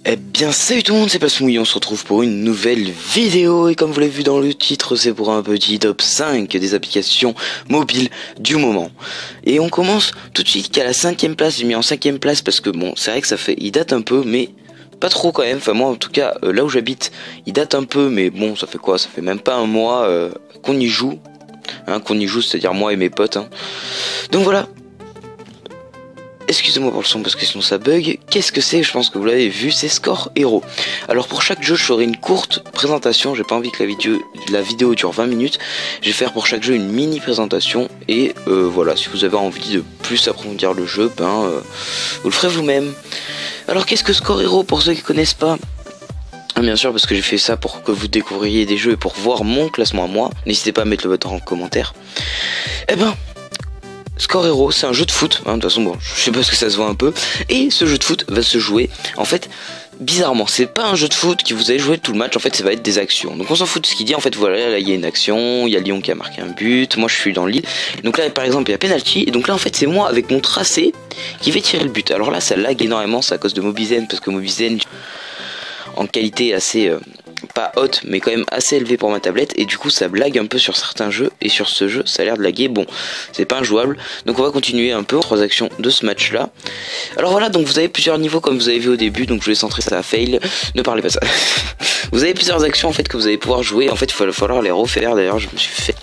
Eh bien salut tout le monde, c'est Passemouille, on se retrouve pour une nouvelle vidéo et comme vous l'avez vu dans le titre, c'est pour un petit top 5 des applications mobiles du moment. Et on commence tout de suite qu'à la 5ème place, j'ai mis en 5ème place parce que bon, c'est vrai que il date un peu mais pas trop quand même, enfin moi en tout cas là où j'habite, il date un peu mais bon ça fait quoi, ça fait même pas un mois qu'on y joue, c'est-à-dire moi et mes potes. Donc voilà. Excusez-moi pour le son parce que sinon ça bug. Qu'est-ce que c'est? Je pense que vous l'avez vu, c'est Score Hero. Alors pour chaque jeu je ferai une courte présentation, j'ai pas envie que la vidéo dure 20 minutes. Je vais faire pour chaque jeu une mini présentation et voilà, si vous avez envie de plus approfondir le jeu, vous le ferez vous-même. Alors qu'est-ce que Score Hero pour ceux qui connaissent pas? Bien sûr, parce que j'ai fait ça pour que vous découvriez des jeux et pour voir mon classement à moi. N'hésitez pas à mettre le botton en commentaire. Score Hero, c'est un jeu de foot, de toute façon bon, je sais pas ce que ça se voit un peu, et ce jeu de foot va se jouer, en fait, bizarrement, c'est pas un jeu de foot qui vous allez jouer tout le match, en fait ça va être des actions, donc on s'en fout de ce qu'il dit, en fait voilà, là il y a une action, il y a Lyon qui a marqué un but, moi je suis dans le lead, donc là par exemple il y a penalty, et donc là en fait c'est moi avec mon tracé qui vais tirer le but, alors là ça lag énormément, c'est à cause de Mobizen, parce que Mobizen en qualité assez... pas haute mais quand même assez élevée pour ma tablette et du coup ça blague un peu sur certains jeux et sur ce jeu ça a l'air de laguer, bon c'est pas injouable donc on va continuer un peu 3 actions de ce match là. Alors voilà, donc vous avez plusieurs niveaux comme vous avez vu au début, donc je vais centrer ça à fail, ne parlez pas ça. Vous avez plusieurs actions en fait que vous allez pouvoir jouer, en fait il va falloir les refaire, d'ailleurs je me suis fait.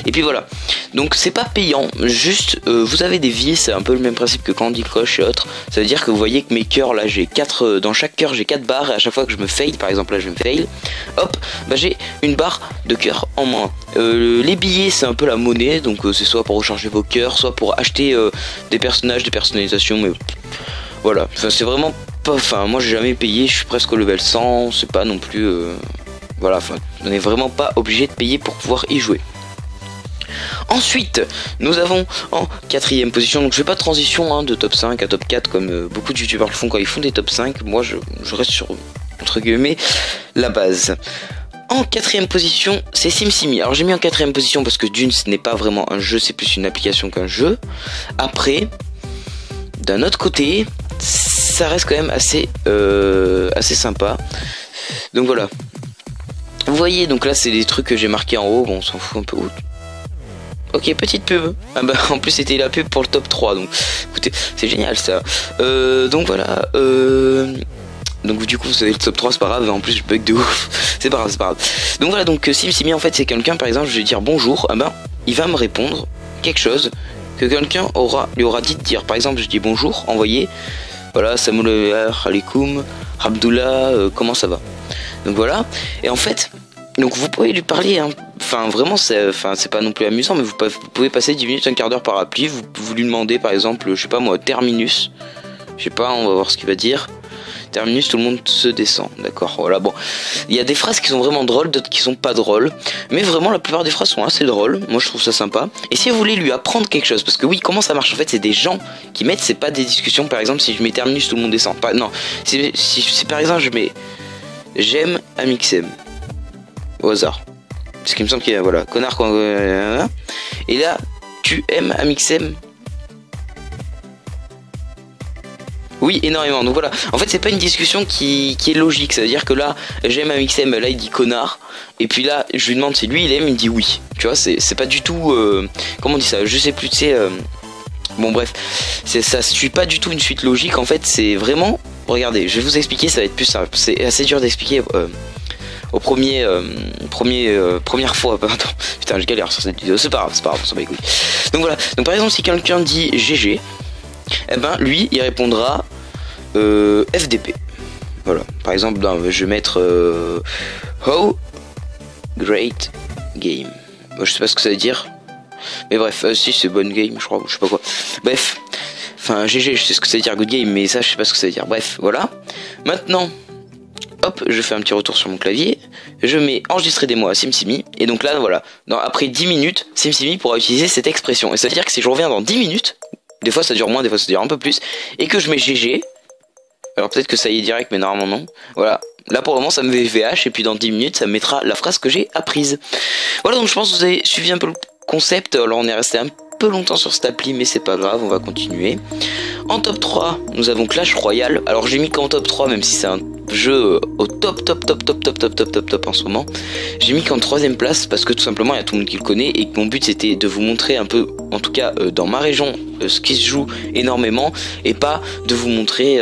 Et puis voilà, donc c'est pas payant, juste vous avez des vies, c'est un peu le même principe que Candy Crush et autres. Ça veut dire que vous voyez que mes cœurs là j'ai 4, dans chaque cœur j'ai 4 barres et à chaque fois que je me fail, par exemple là je me fail, hop, j'ai une barre de cœur en moins. Les billets c'est un peu la monnaie, donc c'est soit pour recharger vos cœurs, soit pour acheter des personnages, des personnalisations, mais voilà, c'est vraiment pas, moi j'ai jamais payé, je suis presque au level 100, c'est pas non plus, voilà, on n'est vraiment pas obligé de payer pour pouvoir y jouer. Ensuite, nous avons en 4ème position, donc je fais pas de transition de top 5 à top 4 comme beaucoup de youtubeurs le font quand ils font des top 5, moi je reste sur, entre guillemets, la base. En 4ème position, c'est SimSimi. Alors j'ai mis en 4ème position parce que d'une, ce n'est pas vraiment un jeu, c'est plus une application qu'un jeu. Après, d'un autre côté, ça reste quand même assez sympa. Donc voilà. Vous voyez, donc là c'est des trucs que j'ai marqués en haut, bon on s'en fout un peu. Ok, petite pub. En plus c'était la pub pour le top 3, donc écoutez, c'est génial ça. Donc voilà, donc du coup vous savez le top 3 c'est pas grave, en plus je bug de ouf. C'est pas grave. Donc voilà, donc SimSimi en fait c'est quelqu'un, par exemple je vais dire bonjour, il va me répondre quelque chose que quelqu'un lui aura dit de dire. Par exemple je dis bonjour, envoyé, voilà, Samoul alaikum, Abdullah, comment ça va. Donc voilà, et en fait, donc vous pouvez lui parler, vraiment c'est pas non plus amusant, mais vous pouvez passer 10 minutes, un quart d'heure par appli, vous lui demandez par exemple, je sais pas moi, terminus, je sais pas, on va voir ce qu'il va dire. Terminus, tout le monde se descend, d'accord, voilà, bon, il y a des phrases qui sont vraiment drôles, d'autres qui sont pas drôles, mais vraiment la plupart des phrases sont assez drôles, moi je trouve ça sympa. Et si vous voulez lui apprendre quelque chose, parce que oui, comment ça marche en fait, c'est des gens qui mettent, c'est pas des discussions, par exemple si je mets terminus, tout le monde descend, non, si par exemple je mets j'aime Amixem au hasard, parce qu'il me semble qu'il y a, voilà, connard quand... et là, tu aimes Amixem? Oui, énormément. Donc voilà, en fait c'est pas une discussion qui est logique, ça veut dire que là, j'aime Amixem, là il dit connard, et puis là, je lui demande si lui il aime, il me dit oui. Tu vois, c'est pas du tout... comment on dit ça? Je sais plus, tu sais... Bon bref, ça suit pas du tout une suite logique, en fait c'est vraiment... Regardez, je vais vous expliquer, ça va être plus simple. C'est assez dur d'expliquer... première fois, pardon. Putain, je galère sur cette vidéo, c'est pas grave, on s'en bat les couilles. Donc voilà, donc par exemple si quelqu'un dit GG, lui il répondra FDP. Voilà, par exemple je vais mettre How Great Game. Je sais pas ce que ça veut dire, mais bref, si c'est bonne game je crois, je sais pas quoi. Bref, GG je sais ce que ça veut dire, good game, mais ça je sais pas ce que ça veut dire. Bref, voilà. Maintenant hop, je fais un petit retour sur mon clavier, je mets enregistrer des mots à SimSimi, et donc là voilà, après 10 minutes, SimSimi pourra utiliser cette expression, et ça veut dire que si je reviens dans 10 minutes, des fois ça dure moins, des fois ça dure un peu plus, et que je mets GG, alors peut-être que ça y est direct, mais normalement non, voilà, là pour le moment ça me met VH, et puis dans 10 minutes ça me mettra la phrase que j'ai apprise. Voilà, donc je pense que vous avez suivi un peu le concept, alors on est resté un peu longtemps sur cette appli, mais c'est pas grave, on va continuer. En top 3, nous avons Clash Royale. Alors j'ai mis qu'en top 3, même si c'est un jeu au top en ce moment. J'ai mis qu'en 3ème place parce que tout simplement il y a tout le monde qui le connaît et que mon but c'était de vous montrer un peu, en tout cas dans ma région, ce qui se joue énormément et pas de vous montrer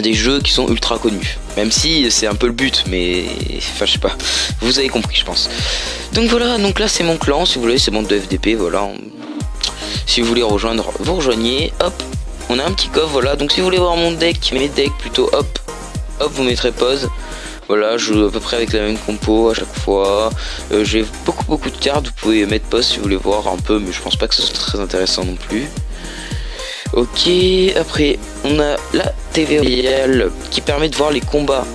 des jeux qui sont ultra connus. Même si c'est un peu le but, mais enfin je sais pas, vous avez compris je pense. Donc voilà, donc là c'est mon clan, si vous voulez c'est mon de FDP, voilà. Si vous voulez rejoindre, vous rejoignez, hop, on a un petit coffre, voilà. Donc si vous voulez voir mon deck, mes decks plutôt, hop, vous mettrez pause. Voilà, je joue à peu près avec la même compo à chaque fois. J'ai beaucoup de cartes, vous pouvez mettre pause si vous voulez voir un peu, mais je pense pas que ce soit très intéressant non plus. Ok, après on a la TV Royale qui permet de voir les combats.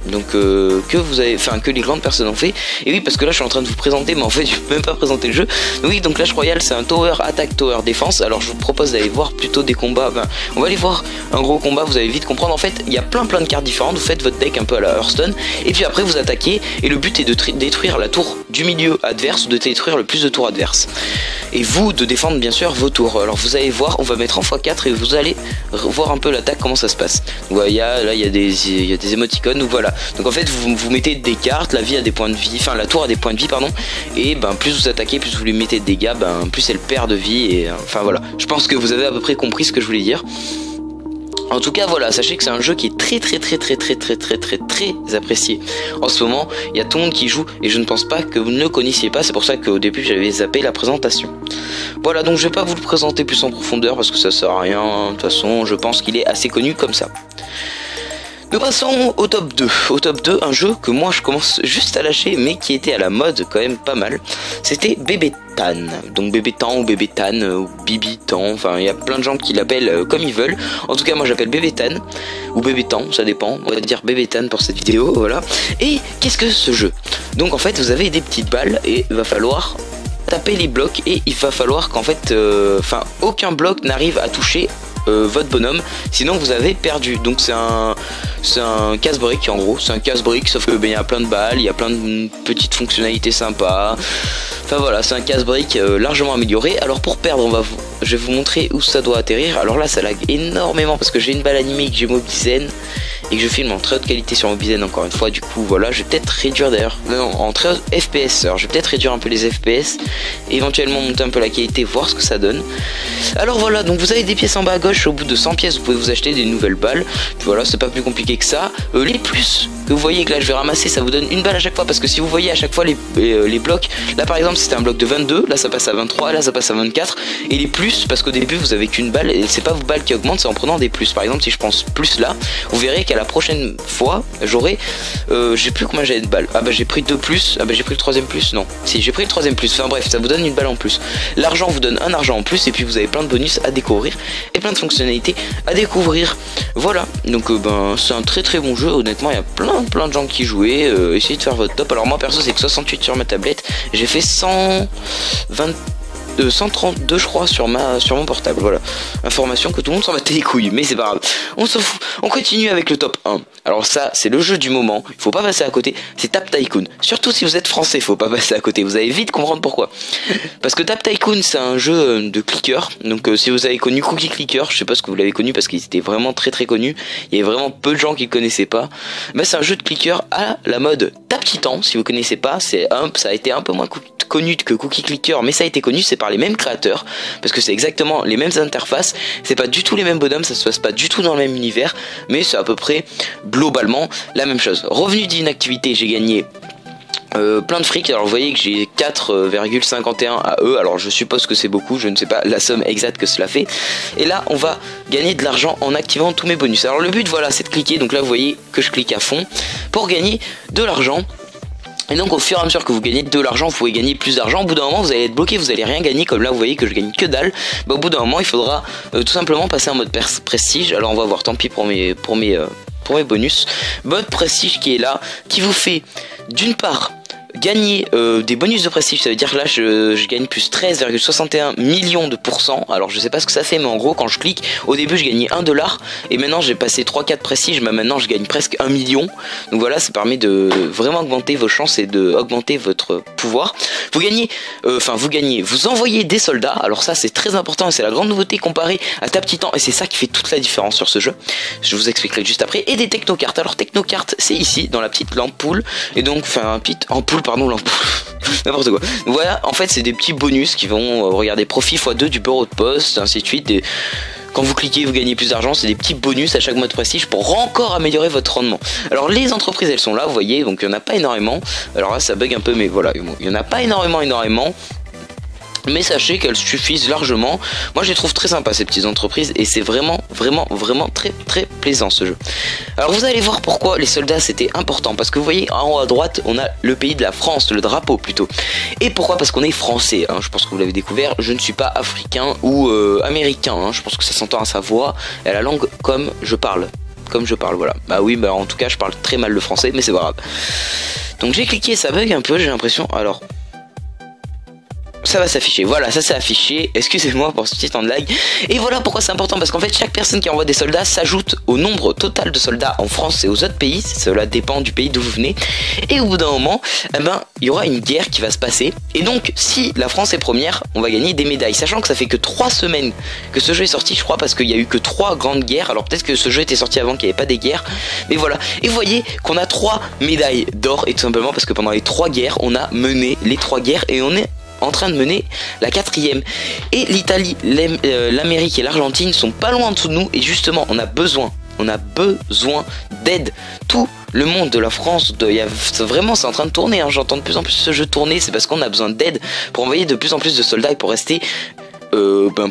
Donc que vous avez, enfin que les grandes personnes ont fait. Et oui, parce que là je suis en train de vous présenter, mais en fait je peux même pas présenter le jeu. Oui, donc Clash Royale c'est un tower attack, tower défense. Alors je vous propose d'aller voir plutôt des combats. Enfin, on va aller voir un gros combat, vous allez vite comprendre. En fait il y a plein de cartes différentes. Vous faites votre deck un peu à la Hearthstone et puis après vous attaquez. Et le but est de détruire la tour du milieu adverse ou de détruire le plus de tours adverses. Et vous de défendre bien sûr vos tours. Alors vous allez voir, on va mettre en x4 et vous allez voir un peu l'attaque, comment ça se passe. Donc, là il y a des émoticônes, donc voilà. Donc en fait vous mettez des cartes, la vie a des points de vie, enfin la tour a des points de vie pardon, et ben plus vous attaquez, plus vous lui mettez de dégâts, ben plus elle perd de vie, et enfin voilà. Je pense que vous avez à peu près compris ce que je voulais dire. En tout cas voilà, sachez que c'est un jeu qui est très apprécié. En ce moment, il y a tout le monde qui joue et je ne pense pas que vous ne le connaissiez pas, c'est pour ça qu'au début j'avais zappé la présentation. Voilà, donc je vais pas vous le présenter plus en profondeur parce que ça sert à rien, de toute façon je pense qu'il est assez connu comme ça. Nous passons au top 2. Au top 2, un jeu que moi je commence juste à lâcher mais qui était à la mode quand même pas mal. C'était Bébé Tan. Donc Bébé Tan ou Bébé Tan ou Bibi Tan, enfin il y a plein de gens qui l'appellent comme ils veulent. En tout cas moi j'appelle Bébé Tan ou Bébé Tan, ça dépend. On va dire Bébé Tan pour cette vidéo, voilà. Et qu'est-ce que ce jeu? Donc en fait vous avez des petites balles et il va falloir taper les blocs et il va falloir qu'en fait aucun bloc n'arrive à toucher votre bonhomme, sinon vous avez perdu. Donc c'est un casse-brique en gros, c'est un casse-brique sauf que il y a plein de balles, il y a plein de petites fonctionnalités sympas. Enfin voilà, c'est un casse-brique largement amélioré. Alors pour perdre, je vais vous montrer où ça doit atterrir. Alors là ça lag énormément parce que j'ai une balle animée que j'ai Mobizen et que je filme en très haute qualité sur Mobizen encore une fois. Du coup voilà, je vais peut-être réduire d'ailleurs, non, en très haute FPS. Alors je vais peut-être réduire un peu les FPS, éventuellement monter un peu la qualité, voir ce que ça donne. Alors voilà, donc vous avez des pièces en bas à gauche. Au bout de 100 pièces vous pouvez vous acheter des nouvelles balles. Puis voilà, c'est pas plus compliqué que ça. Les plus que vous voyez que là je vais ramasser, ça vous donne une balle à chaque fois, parce que si vous voyez à chaque fois les blocs, là par exemple c'était un bloc de 22, là ça passe à 23, là ça passe à 24. Et les plus, parce qu'au début vous avez qu'une balle et c'est pas vos balles qui augmentent, c'est en prenant des plus. Par exemple si je pense plus là, vous verrez qu'à la prochaine fois j'aurai j'ai plus combien j'avais de balles. Ah bah j'ai pris 2 plus, ah bah j'ai pris le 3ème plus, non si j'ai pris le 3ème plus, enfin bref ça vous donne une balle en plus. L'argent vous donne un argent en plus et puis vous avez plein de bonus à découvrir et plein de fonctionnalités à découvrir. Voilà, donc c'est un très bon jeu. Honnêtement il y a plein de gens qui jouaient. Essayez de faire votre top. Alors moi perso c'est que 68 sur ma tablette, j'ai fait 132 je crois sur mon portable. Voilà, information que tout le monde s'en battait les couilles, mais c'est pas grave, on s'en fout. On continue avec le top 1. Alors ça c'est le jeu du moment, il faut pas passer à côté, c'est Tap Tycoon. Surtout si vous êtes français, il faut pas passer à côté, vous allez vite comprendre pourquoi. Parce que Tap Tycoon c'est un jeu de clicker. Donc si vous avez connu Cookie Clicker, je sais pas ce que vous l'avez connu parce qu'il était vraiment très connu, il y avait vraiment peu de gens qui le connaissaient pas. Mais c'est un jeu de clicker à la mode Tap Titan. Si vous connaissez pas, ça a été un peu moins connu que Cookie Clicker, mais ça a été connu, c'est par les mêmes créateurs, parce que c'est exactement les mêmes interfaces, c'est pas du tout les mêmes bonhommes, ça se passe pas du tout dans le même univers, mais c'est à peu près globalement la même chose. Revenu d'inactivité, j'ai gagné plein de fric. Alors vous voyez que j'ai 4,51 à eux, alors je suppose que c'est beaucoup, je ne sais pas la somme exacte que cela fait. Et là on va gagner de l'argent en activant tous mes bonus. Alors le but voilà c'est de cliquer, donc là vous voyez que je clique à fond pour gagner de l'argent. Et donc au fur et à mesure que vous gagnez de l'argent, vous pouvez gagner plus d'argent. Au bout d'un moment vous allez être bloqué, vous allez rien gagner. Comme là vous voyez que je gagne que dalle. Au bout d'un moment il faudra tout simplement passer en mode prestige. Alors on va voir, tant pis pour mes bonus. Mode prestige qui est là, qui vous fait d'une part gagner des bonus de prestige. Ça veut dire que là je gagne plus 13,61 millions de pourcents. Alors je sais pas ce que ça fait, mais en gros quand je clique, au début je gagnais 1 dollar et maintenant j'ai passé 3-4 prestiges, mais maintenant je gagne presque 1 million. Donc voilà, ça permet de vraiment augmenter vos chances et de augmenter votre pouvoir. Vous gagnez, vous envoyez des soldats. Alors ça c'est très important et c'est la grande nouveauté comparée à Tap Titan, et c'est ça qui fait toute la différence sur ce jeu. Je vous expliquerai juste après. Et des technocartes. Alors technocartes, c'est ici dans la petite l'ampoule, et donc enfin petite ampoule, pardon, l'ampoule. N'importe quoi. Voilà, en fait c'est des petits bonus qui vont regarder profit x2 du bureau de poste, ainsi de suite. Quand vous cliquez, vous gagnez plus d'argent. C'est des petits bonus à chaque mois de prestige pour encore améliorer votre rendement. Alors les entreprises, elles sont là, vous voyez, donc il n'y en a pas énormément. Alors là ça bug un peu, mais voilà, il n'y en a pas énormément. Mais sachez qu'elles suffisent largement. Moi je les trouve très sympas ces petites entreprises, et c'est vraiment très plaisant ce jeu. Alors vous allez voir pourquoi les soldats c'était important, parce que vous voyez en haut à droite on a le pays de la France, le drapeau plutôt. Et pourquoi? Parce qu'on est français, hein. Je pense que vous l'avez découvert, je ne suis pas africain ou américain, hein. Je pense que ça s'entend à sa voix et à la langue comme je parle, voilà. Bah oui, bah en tout cas je parle très mal le français, mais c'est pas grave. Donc j'ai cliqué, ça bug un peu, j'ai l'impression. Alors ça va s'afficher, voilà, ça s'est affiché, excusez-moi pour ce petit temps de lag. Et voilà pourquoi c'est important, parce qu'en fait chaque personne qui envoie des soldats s'ajoute au nombre total de soldats en France et aux autres pays. Cela dépend du pays d'où vous venez. Et au bout d'un moment, eh ben, il y aura une guerre qui va se passer. Et donc si la France est première, on va gagner des médailles, sachant que ça fait que 3 semaines que ce jeu est sorti, je crois, parce qu'il y a eu que 3 grandes guerres. Alors peut-être que ce jeu était sorti avant qu'il n'y avait pas des guerres, mais voilà. Et vous voyez qu'on a 3 médailles d'or, et tout simplement parce que pendant les 3 guerres, on a mené les 3 guerres, et on est en train de mener la 4e. Et l'Italie, l'Amérique et l'Argentine sont pas loin en dessous de nous, et justement on a besoin d'aide. Tout le monde de la France, vraiment c'est en train de tourner, hein. J'entends de plus en plus ce jeu tourner, c'est parce qu'on a besoin d'aide pour envoyer de plus en plus de soldats et pour rester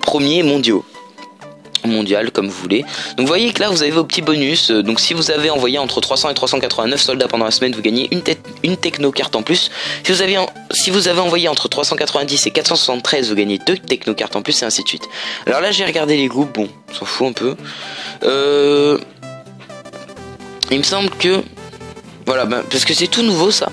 premier mondial comme vous voulez. Donc vous voyez que là vous avez vos petits bonus. Donc si vous avez envoyé entre 300 et 389 soldats pendant la semaine, vous gagnez une technocarte en plus. Si vous avez envoyé entre 390 et 473, vous gagnez 2 technocartes en plus, et ainsi de suite. Alors là j'ai regardé les groupes, bon on s'en fout un peu. Il me semble que voilà, parce que c'est tout nouveau ça.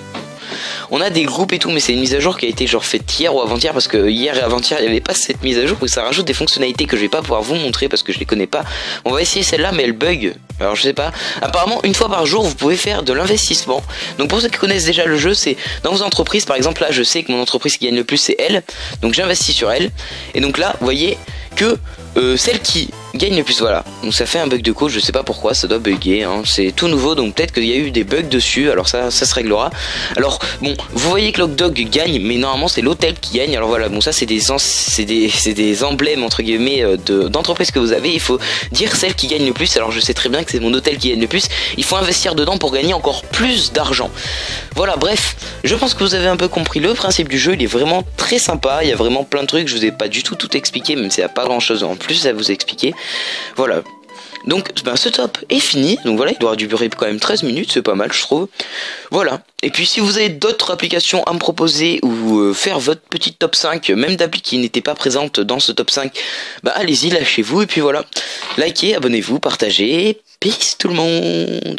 On a des groupes et tout, mais c'est une mise à jour qui a été genre faite hier ou avant-hier, parce que hier et avant-hier il n'y avait pas cette mise à jour, et ça rajoute des fonctionnalités que je vais pas pouvoir vous montrer parce que je les connais pas. On va essayer celle-là, mais elle bug. Alors je sais pas. Apparemment une fois par jour vous pouvez faire de l'investissement. Donc pour ceux qui connaissent déjà le jeu, c'est dans vos entreprises. Par exemple là je sais que mon entreprise qui gagne le plus c'est elle, donc j'investis sur elle. Et donc là vous voyez que celle qui gagne le plus, voilà. Donc ça fait un bug de code, je sais pas pourquoi, ça doit bugger, hein. C'est tout nouveau, donc peut-être qu'il y a eu des bugs dessus. Alors ça se réglera. Alors bon, vous voyez que Lockdog gagne, mais normalement c'est l'hôtel qui gagne. Alors voilà, bon ça c'est des emblèmes entre guillemets d'entreprise que vous avez. Il faut dire celle qui gagne le plus. Alors je sais très bien que c'est mon hôtel qui gagne le plus. Il faut investir dedans pour gagner encore plus d'argent. Voilà, bref, je pense que vous avez un peu compris le principe du jeu. Il est vraiment très sympa, il y a vraiment plein de trucs. Je vous ai pas du tout expliqué, même s'il n'y a pas grand chose en plus à vous expliquer. Voilà. Donc ce top est fini. Donc voilà, il doit durer quand même 13 minutes, c'est pas mal je trouve. Voilà. Et puis si vous avez d'autres applications à me proposer ou faire votre petite top 5, même d'appli qui n'était pas présente dans ce top 5, allez-y, lâchez-vous. Et puis voilà, likez, abonnez-vous, partagez. Peace tout le monde.